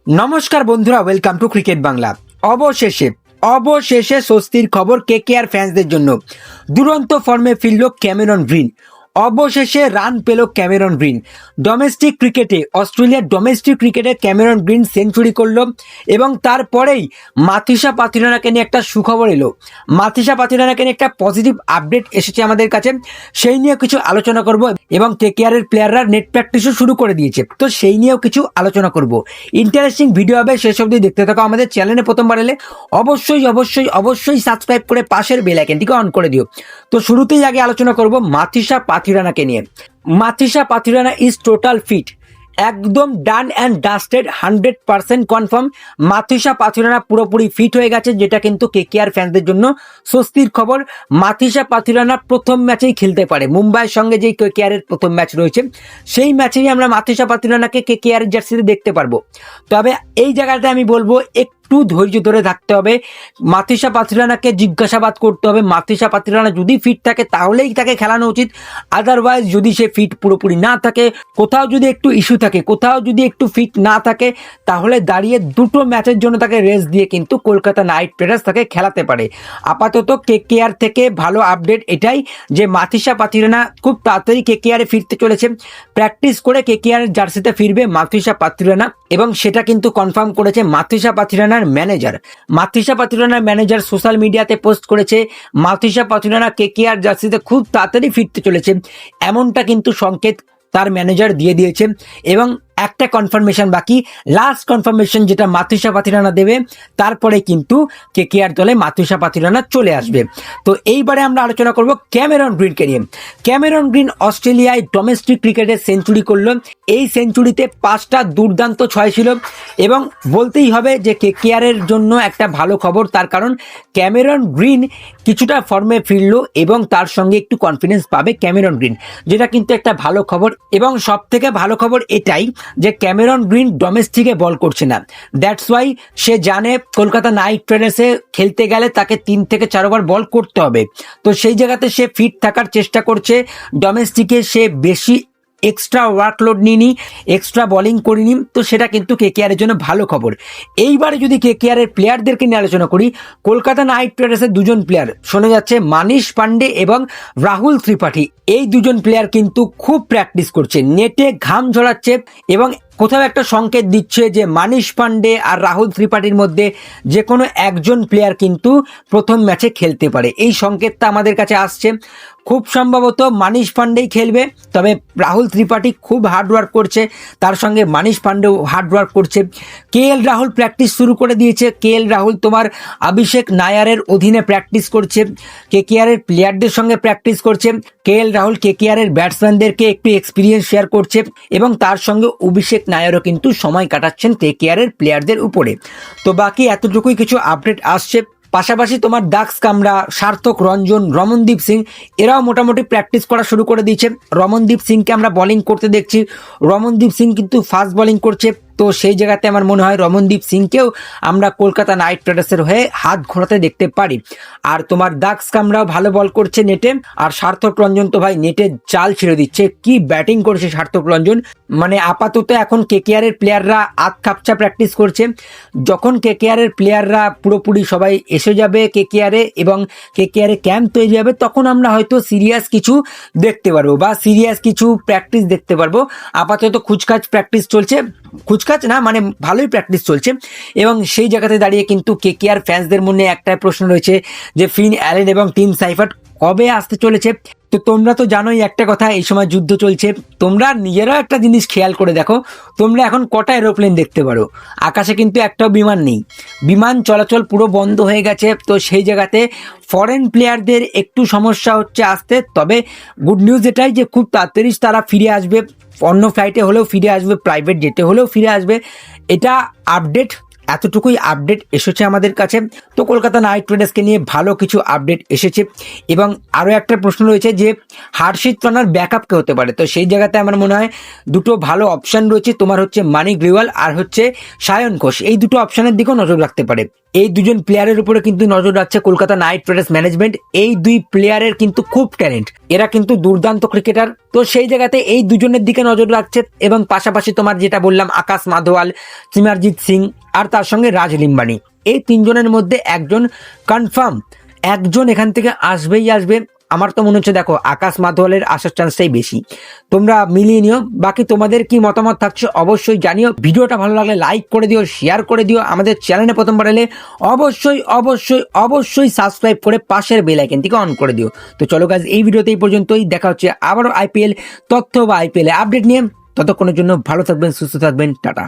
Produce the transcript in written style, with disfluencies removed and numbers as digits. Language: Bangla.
নমস্কার বন্ধুরা, ওয়েলকাম টু ক্রিকেট বাংলা। অবশেষে অবশেষে স্বস্তির খবর কেকেআর ফ্যান্সদের জন্য। দুরন্ত ফর্মে ফিরল ক্যামেরন গ্রিন। অবশেষে রান পেল ক্যামেরন গ্রিন। ডোমেস্টিক ক্রিকেটে, অস্ট্রেলিয়ার ডোমেস্টিক ক্রিকেটে ক্যামেরন গ্রিন সেঞ্চুরি করলো এবং তারপরেই মাথিসা পাথিরানাকে নিয়ে একটা সুখবর এলো। মাথিসা পাথিরানাকে নিয়ে একটা পজিটিভ আপডেট এসেছে আমাদের কাছে, সেই নিয়ে কিছু আলোচনা করব এবং কেকেআরের প্লেয়াররা নেট প্র্যাকটিসও শুরু করে দিয়েছে, তো সেই নিয়েও কিছু আলোচনা করব। ইন্টারেস্টিং ভিডিও হবে, শেষ অবধি দেখতে থাকো। আমাদের চ্যানেলে প্রথমবার এলে অবশ্যই অবশ্যই অবশ্যই সাবস্ক্রাইব করে পাশের বেল আইকনটিকে অন করে দিও। তো শুরুতেই আগে আলোচনা করব মাথিসা পাথিরানাকে নিয়ে। Matheesha Pathirana is total fit, একদম done and dusted, 100% confirm. Matheesha Pathirana পুরোপুরি ফিট হয়ে গেছে, যেটা কিন্তু কেকেআর ফ্যান্সদের জন্য স্বস্তির খবর। মাথিসা পাথিরানা প্রথম ম্যাচেই খেলতে পারে। মুম্বাইয়ের সঙ্গে যে কেকেআরের প্রথম ম্যাচ রয়েছে, সেই ম্যাচেই আমরা মাথিসা পাথিরানাকে কেকেআর জার্সিতে দেখতে পারবো। তবে এই জায়গাতে আমি বলবো একটু ধৈর্য ধরে থাকতে হবে। মাথিসা পাথিরানাকে জিজ্ঞাসাবাদ করতে হবে। মাথিসা পাথিরানা যদি ফিট থাকে তাহলেই তাকে খেলানো উচিত, আদারওয়াইজ যদি সে ফিট পুরোপুরি না থাকে, কোথাও যদি একটু ইস্যু থাকে, কোথাও যদি একটু ফিট না থাকে, তাহলে দাঁড়িয়ে দুটো ম্যাচের জন্য তাকে রেস্ট দিয়ে কিন্তু কলকাতা নাইট রাইডার্স তাকে খেলাতে পারে। আপাতত কেকেআর থেকে ভালো আপডেট এটাই যে মাথিসা পাথিরানা খুব তাড়াতাড়ি কেকেআরে ফিরতে চলেছে। প্র্যাকটিস করে কেকেআর জার্সিতে ফিরবে মাথিসা পাথিরানা, এবং সেটা কিন্তু কনফার্ম করেছে মাথিসা পাথিরানার ম্যানেজার। মাথিসা পাথিরানার ম্যানেজার সোশ্যাল মিডিয়াতে পোস্ট করেছে মাথিসা পাথিরানা কেকেআর জার্সিতে খুব তাড়াতাড়ি ফিরতে চলেছে, এমনটা কিন্তু সংকেত তার ম্যানেজার দিয়ে দিয়েছে। এবং একটা কনফার্মেশন বাকি, লাস্ট কনফার্মেশন যেটা মাথিসা পাথিরানা দেবে, তারপরে কিন্তু কেকেআর দলে মাথিসা পাথিরানা চলে আসবে। তো এইবারে আমরা আলোচনা করব ক্যামেরন গ্রিনকে নিয়ে। ক্যামেরন গ্রিন অস্ট্রেলিয়ায় ডোমেস্টিক ক্রিকেটে সেঞ্চুরি করলো। এই সেঞ্চুরিতে 5টা দুর্দান্ত ছয় ছিল, এবং বলতেই হবে যে কেকেআরের জন্য একটা ভালো খবর, তার কারণ ক্যামেরন গ্রিন কিছুটা ফর্মে ফিরলো এবং তার সঙ্গে একটু কনফিডেন্স পাবে ক্যামেরন গ্রিন, যেটা কিন্তু একটা ভালো খবর। এবং সব থেকে ভালো খবর এটাই যে ক্যামেরন গ্রিন ডোমেস্টিকে বল করছে না। দ্যাটস ওয়াই সে জানে কলকাতা নাইট রাইডার্সে খেলতে গেলে তাকে 3 থেকে 4 ওভার বল করতে হবে। তো সেই জায়গাতে সে ফিট থাকার চেষ্টা করছে। ডোমেস্টিকে সে বেশি এক্সট্রা ওয়ার্কলোড নিইনি, এক্সট্রা বোলিং করিনি, তো সেটা কিন্তু কেকেআরের জন্য ভালো খবর। এইবারে যদি কেকেআরের প্লেয়ারদেরকে নিয়ে আলোচনা করি, কলকাতা নাইট রাইডার্সের দুজন প্লেয়ার শোনা যাচ্ছে, মানিশ পান্ডে এবং রাহুল ত্রিপাঠী, এই দুজন প্লেয়ার কিন্তু খুব প্র্যাকটিস করছে, নেটে ঘাম ঝরাচ্ছে এবং কোথাও একটা সংকেত দিচ্ছে যে মানিশ পান্ডে আর রাহুল ত্রিপাঠীর মধ্যে যে কোনো একজন প্লেয়ার কিন্তু প্রথম ম্যাচে খেলতে পারে। এই সংকেতটা আমাদের কাছে আসছে। খুব সম্ভবত মানিশ পান্ডেই খেলবে, তবে রাহুল ত্রিপাঠী খুব হার্ডওয়ার্ক করছে, তার সঙ্গে মানিশ পান্ডেও হার্ডওয়ার্ক করছে। কেএল রাহুল প্র্যাকটিস শুরু করে দিয়েছে। কেএল রাহুল তোমার অভিষেক নায়ারের অধীনে প্র্যাকটিস করছে, কেকেআরের প্লেয়ারদের সঙ্গে প্র্যাকটিস করছে। কেএল রাহুল কেকেআরের ব্যাটসম্যানদেরকে একটু এক্সপিরিয়েন্স শেয়ার করছে, এবং তার সঙ্গে অভিষেক নায়ারও কিন্তু সময় কাটাচ্ছেন কেকেআরের প্লেয়ারদের উপরে। তো বাকি এতটুকুই কিছু আপডেট আসছে। পাশাপাশি তোমার দাক্স কামরা, সার্থক রঞ্জন, রমনদীপ সিং এরাও মোটামুটি প্র্যাকটিস করা শুরু করে দিয়েছে। রমনদীপ সিংকে আমরা বোলিং করতে দেখছি। রমনদীপ সিং কিন্তু ফাস্ট বোলিং করছে, তো সেই জায়গাতে আমার মনে হয় রমনদীপ সিংকেও আমরা কলকাতা নাইট রাইডার্সের হয়ে হাত ঘোরাতে দেখতে পারি। আর তোমার দাক্স কামরাও ভালো বল করছে নেটে, আর সার্থক রঞ্জন তো ভাই নেটে জাল ছেড়ে দিচ্ছে। কি ব্যাটিং করেছে সার্থক রঞ্জন, মানে আপাতত এখন কেকেআরের প্লেয়াররা আধ খাপচা প্র্যাকটিস করছে। যখন কেকেআরের প্লেয়াররা পুরোপুরি সবাই এসে যাবে কেকেআরে এবং কেকেআরে ক্যাম্প তৈরি হবে, তখন আমরা হয়তো সিরিয়াস কিছু দেখতে পারবো বা সিরিয়াস কিছু প্র্যাকটিস দেখতে পারবো। আপাতত খুচখাচ প্র্যাকটিস চলছে, খুচখাচ না মানে ভালোই প্র্যাকটিস চলছে। এবং সেই জায়গাতে দাঁড়িয়ে কিন্তু কেকেআর ফ্যান্সদের মনে একটা প্রশ্ন রয়েছে যে ফিন অ্যালেন এবং টিম সাইফার্ট কবে আসতে চলেছে। তো তোমরা তো জানোই একটা কথা, এই সময় যুদ্ধ চলছে। তোমরা নিজেরাও একটা জিনিস খেয়াল করে দেখো, তোমরা এখন কটা এরোপ্লেন দেখতে পারো? আকাশে কিন্তু একটাও বিমান নেই, বিমান চলাচল পুরো বন্ধ হয়ে গেছে। তো সেই জায়গাতে ফরেন প্লেয়ারদের একটু সমস্যা হচ্ছে আসতে। তবে গুড নিউজ এটাই যে খুব তাড়াতাড়ি তারা ফিরে আসবে, অন্য ফ্লাইটে হলেও ফিরে আসবে, প্রাইভেট জেটে হলেও ফিরে আসবে। এটা আপডেট, এতটুকুই আপডেট এসেছে আমাদের কাছে। তো কলকাতা নাইট রাইডার্সকে নিয়ে ভালো কিছু আপডেট এসেছে। এবং আরও একটা প্রশ্ন রয়েছে যে হার্ষিত রানার ব্যাকআপ কে হতে পারে। তো সেই জায়গাতে আমার মনে হয় দুটো ভালো অপশান রয়েছে, তোমার হচ্ছে মানিক গ্রেওয়াল আর হচ্ছে সায়ন ঘোষ। এই দুটো অপশানের দিকেও নজর রাখতে পারে। এই দুজন প্লেয়ারের উপরে কিন্তু নজর রাখছে কলকাতা নাইট রাইডার্স ম্যানেজমেন্ট। এই দুই প্লেয়ারের কিন্তু খুব ট্যালেন্ট, এরা কিন্তু দুর্দান্ত ক্রিকেটার। তো সেই জায়গাতে এই দুজনের দিকে নজর রাখছে, এবং পাশাপাশি তোমার যেটা বললাম আকাশ মাধওয়াল, সিমারজিৎ সিং আর তার সঙ্গে রাজ লিম্বানি, এই তিনজনের মধ্যে একজন কনফার্ম, একজন এখান থেকে আসবেই আসবে। আমার তো মনে হচ্ছে দেখো আকাশ মাধওয়ালের আসার চান্সটাই বেশি। তোমরা মিলিয়ে নিও, বাকি তোমাদের কি মতামত থাকছে অবশ্যই জানিও। ভিডিওটা ভালো লাগলে লাইক করে দিও, শেয়ার করে দিও। আমাদের চ্যানেলে প্রথমবার এলে অবশ্যই অবশ্যই অবশ্যই সাবস্ক্রাইব করে পাশের বেল আইকনটিকে অন করে দিও। তো চলো গাইস, এই ভিডিওতে এই পর্যন্তই। দেখা হচ্ছে আবারও আইপিএল তথ্য বা আইপিএল আপডেট নিয়ে। ততক্ষণের জন্য ভালো থাকবেন, সুস্থ থাকবেন, টাটা।